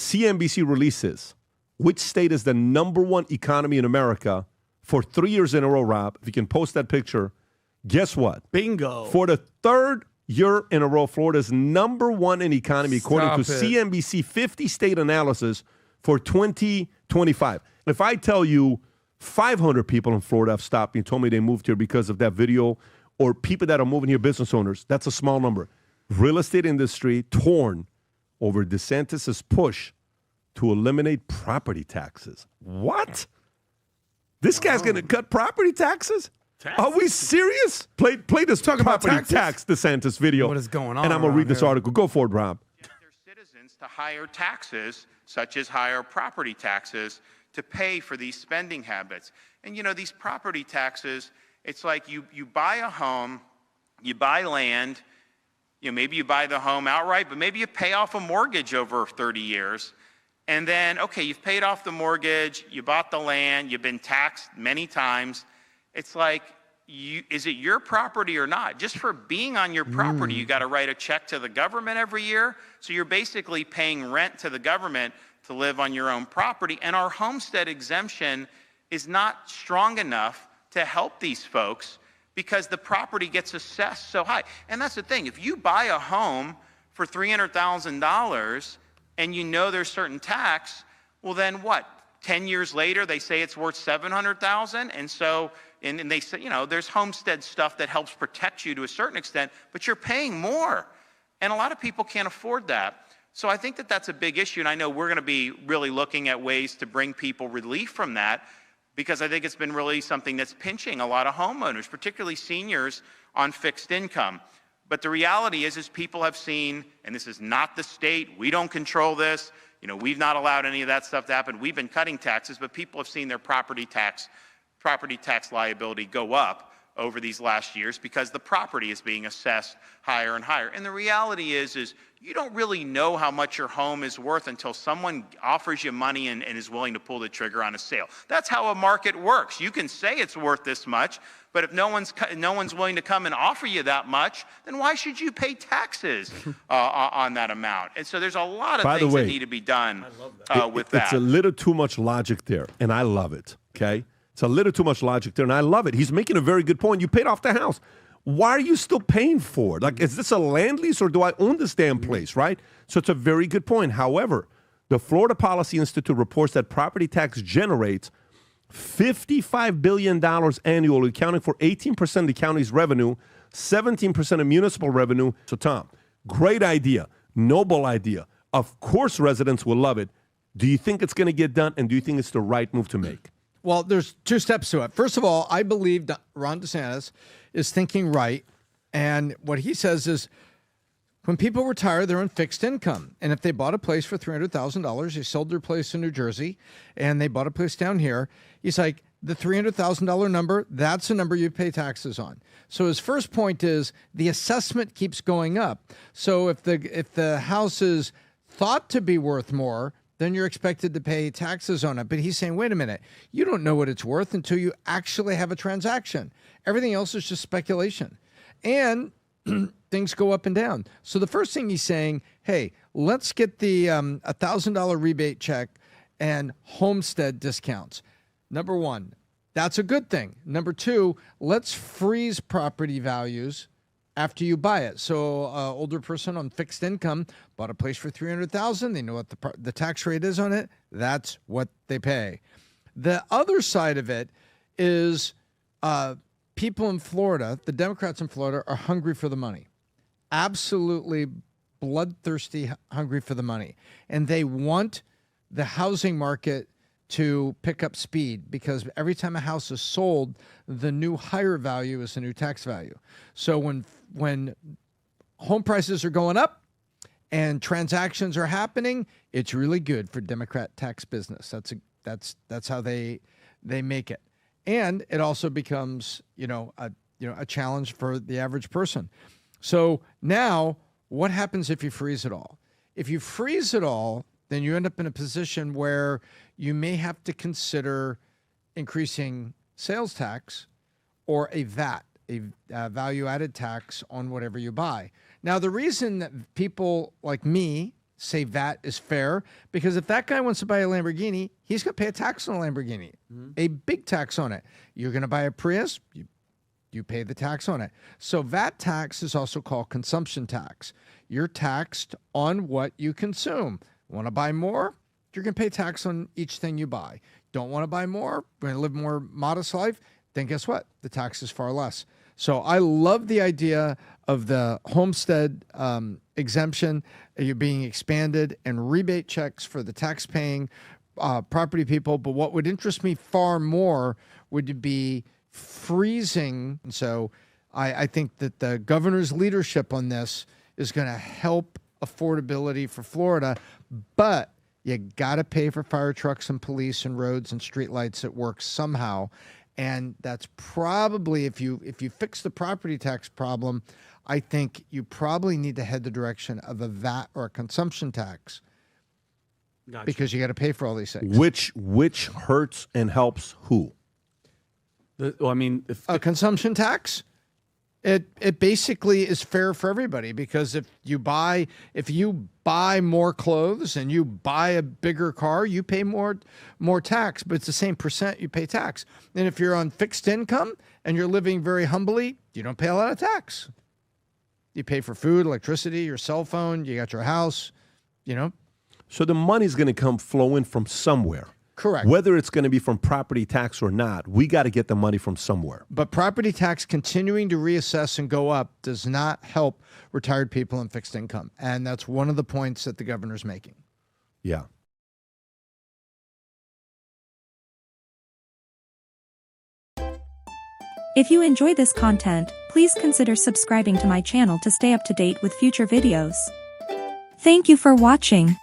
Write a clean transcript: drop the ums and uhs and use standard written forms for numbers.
CNBC releases which state is the #1 economy in America for 3 years in a row, Rob. If you can post that picture, guess what? Bingo. For the third year in a row, Florida's #1 in economy, according to CNBC 50-state analysis for 2025. If I tell you 500 people in Florida have stopped me and told me they moved here because of that video, or people that are moving here, business owners, that's a small number. Real estate industry torn over DeSantis' push to eliminate property taxes. What? This guy's going to cut property taxes? Are we serious? Play this property tax DeSantis video. What is going on? And I'm going to read this article. Go for it, Rob. Get their citizens to higher taxes, such as higher property taxes, to pay for these spending habits. And, you know, these property taxes, it's like you buy a home, you buy land, you know, maybe you buy the home outright, but maybe you pay off a mortgage over 30 years. And then, okay, you've paid off the mortgage, you bought the land, you've been taxed many times. It's like, is it your property or not? Just for being on your property, you got to write a check to the government every year. So you're basically paying rent to the government to live on your own property. And our homestead exemption is not strong enough to help these folks because the property gets assessed so high. And that's the thing. If you buy a home for $300,000 and you know there's certain tax, well then what? 10 years later, they say it's worth $700,000. And so, and they say, you know, there's homestead stuff that helps protect you to a certain extent, but you're paying more. And a lot of people can't afford that. So I think that that's a big issue. And I know we're going to be really looking at ways to bring people relief from that, because I think it's been really something that's pinching a lot of homeowners, particularly seniors on fixed income. But the reality is people have seen, and this is not the state, we don't control this, you know, we've not allowed any of that stuff to happen. We've been cutting taxes, but people have seen their property tax liability go up over these last years because the property is being assessed higher and higher. And the reality is you don't really know how much your home is worth until someone offers you money and is willing to pull the trigger on a sale. That's how a market works. You can say it's worth this much, but if no one's willing to come and offer you that much, then why should you pay taxes on that amount? And so there's a lot of things that need to be done with that. It's a little too much logic there, and I love it, okay? It's a little too much logic there, and I love it. He's making a very good point. You paid off the house. Why are you still paying for it? Like, is this a land lease or do I own this damn place, right? So it's a very good point. However, the Florida Policy Institute reports that property tax generates $55 billion annually, accounting for 18% of the county's revenue, 17% of municipal revenue. So, Tom, great idea, noble idea. Of course residents will love it. Do you think it's going to get done, and do you think it's the right move to make? Well, there's two steps to it. First of all, I believe that Ron DeSantis is thinking right. And what he says is when people retire, they're on fixed income. And if they bought a place for $300,000, they sold their place in New Jersey, and they bought a place down here, he's like, the $300,000 number, that's the number you pay taxes on. So his first point is the assessment keeps going up. So if the house is thought to be worth more, then you're expected to pay taxes on it. But he's saying, wait a minute, you don't know what it's worth until you actually have a transaction. Everything else is just speculation. And things go up and down. So the first thing he's saying, hey, let's get the $1,000 rebate check and homestead discounts. Number one, that's a good thing. Number two, let's freeze property values after you buy it. So an older person on fixed income bought a place for $300,000. They know what the tax rate is on it. That's what they pay. The other side of it is people in Florida, the Democrats in Florida, are hungry for the money. Absolutely bloodthirsty, hungry for the money. And they want the housing market to pick up speed, because every time a house is sold, the new higher value is the new tax value. So when home prices are going up and transactions are happening, it's really good for Democrat tax business. That's how they make it. And it also becomes, a challenge for the average person. So now what happens if you freeze it all? If you freeze it all, then you end up in a position where you may have to consider increasing sales tax or a VAT, a value-added tax on whatever you buy. Now, the reason that people like me say VAT is fair, because if that guy wants to buy a Lamborghini, he's going to pay a tax on a Lamborghini, a big tax on it. You're going to buy a Prius, you pay the tax on it. So VAT tax is also called consumption tax. You're taxed on what you consume. Want to buy more? You're going to pay tax on each thing you buy. Don't want to buy more? Going to live a more modest life? Then guess what? The tax is far less. So I love the idea of the homestead exemption. You're being expanded and rebate checks for the tax-paying property people. But what would interest me far more would be freezing. And so I think that the governor's leadership on this is going to help affordability for Florida. But you got to pay for fire trucks and police and roads and streetlights at work somehow. And that's probably, if you fix the property tax problem, I think you probably need to head the direction of a VAT or a consumption tax. Gotcha. Because you got to pay for all these things. Which hurts and helps who? A consumption tax? It basically is fair for everybody, because if you buy more clothes and you buy a bigger car, you pay more tax, but it's the same percent you pay tax. And if you're on fixed income and you're living very humbly, you don't pay a lot of tax. You pay for food, electricity, your cell phone, you got your house, So the money's going to come flowing from somewhere. Correct. Whether it's going to be from property tax or not, we got to get the money from somewhere. But property tax continuing to reassess and go up does not help retired people on fixed income. And that's one of the points that the governor's making. Yeah. If you enjoy this content, please consider subscribing to my channel to stay up to date with future videos. Thank you for watching.